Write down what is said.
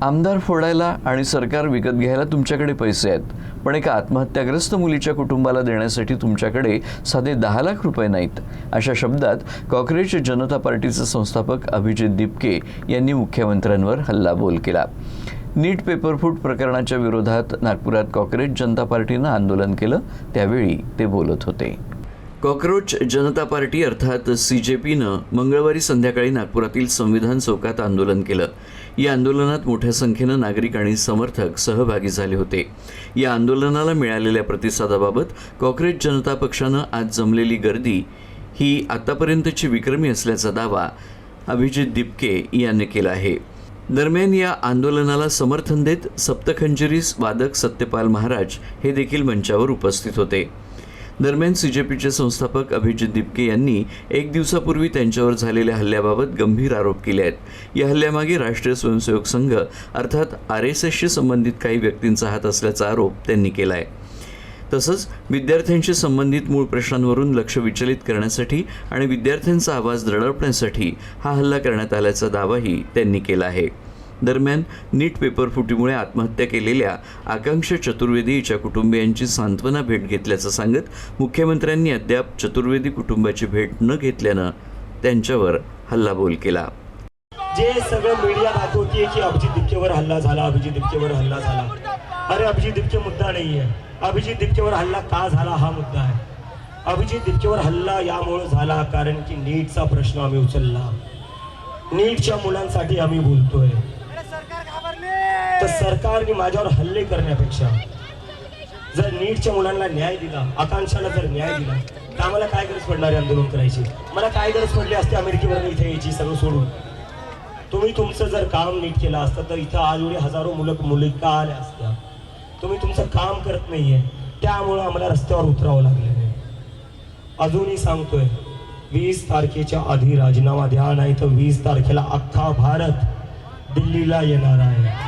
आमदार फोडायला आणि सरकार विकत घ्यायला तुमच्याकडे पैसे आहेत, पण एका आत्महत्याग्रस्त मुलीच्या कुटुंबाला देण्यासाठी तुमच्याकडे साधे 10 लाख रुपये नाहीत. अशा शब्दात कॉक्रोच जनता पार्टीचे संस्थापक अभिजित दिपके यांनी मुख्यमंत्र्यांवर हल्लाबोल केला. नीट पेपरफूट प्रकरणाच्या विरोधात नागपुरात कॉक्रोच जनता पार्टीनं आंदोलन केलं, त्यावेळी ते बोलत होते. कॉक्रोच जनता पार्टी अर्थात CJPनं मंगळवारी संध्याकाळी नागपुरातील संविधान चौकात आंदोलन केलं. या आंदोलनात मोठ्या संख्येनं नागरिक आणि समर्थक सहभागी झाले होते. या आंदोलनाला मिळालेल्या प्रतिसादाबाबत कॉक्रोच जनता पक्षानं आज जमलेली गर्दी ही आतापर्यंतची विक्रमी असल्याचा दावा अभिजित दिपके यांनी केला आहे. दरम्यान या आंदोलनाला समर्थन देत सप्तखंजरी वादक सत्यपाल महाराज हे देखील मंचावर उपस्थित होते. दरम्यान CJPचे संस्थापक अभिजित दिपके यांनी एक दिवसापूर्वी त्यांच्यावर झालेल्या हल्ल्याबाबत गंभीर आरोप केले आहेत. या हल्ल्यामागे राष्ट्रीय स्वयंसेवक संघ अर्थात RSSशी संबंधित काही व्यक्तींचा हात असल्याचा आरोप त्यांनी केला आहे. तसंच विद्यार्थ्यांशी संबंधित मूळ प्रश्नांवरून लक्ष विचलित करण्यासाठी आणि विद्यार्थ्यांचा आवाज दडपण्यासाठी हा हल्ला करण्यात आल्याचा दावाही त्यांनी केला आहे. दरम्यान नीट पेपरफुटीमुळे आत्महत्या केलेल्या आकांक्षा चतुर्वेदी हिच्या कुटुंबियांची सांत्वना भेट घेतल्याचं सांगत मुख्यमंत्र्यांनी अद्याप चतुर्वेदी कुटुंबाची भेट न घेतल्यानं त्यांच्यावर हल्लाबोल केला. जे सगळं मीडिया दाखवते की अभिजित दिपकेवर हल्ला झाला, अभिजित दिपकेवर हल्ला झाला. अरे अभिजित दिपके मुद्दा नाही आहे. अभिजित दिपकेवर हल्ला का झाला हा मुद्दा आहे. अभिजित दिपकेवर हल्ला यामुळे झाला कारण की नीटचा प्रश्न आम्ही उचलला. नीटच्या मुलांसाठी आम्ही बोलतोय. तर सरकारने माझ्यावर हल्ले करण्यापेक्षा जर नीटच्या मुलांना न्याय दिला, आकांक्षाला जर न्याय दिला, तर आम्हाला काय गरज पडणार आंदोलन करायची. मला काय गरज पडली असते अमेरिकेवर इथे यायची सगळं सोडून. तुम्ही तुमचं जर काम नीट केलं असतं तर इथं आज एवढे हजारो मुली का आल्या असत्या. तुम्ही तुमचं काम करत नाहीये, त्यामुळे आम्हाला रस्त्यावर उतरावं लागलेलं आहे. अजूनही सांगतोय 20 तारखेच्या आधी राजीनामा द्या, नाही तर 20 तारखेला अख्खा भारत दिल्लीला येणार आहे.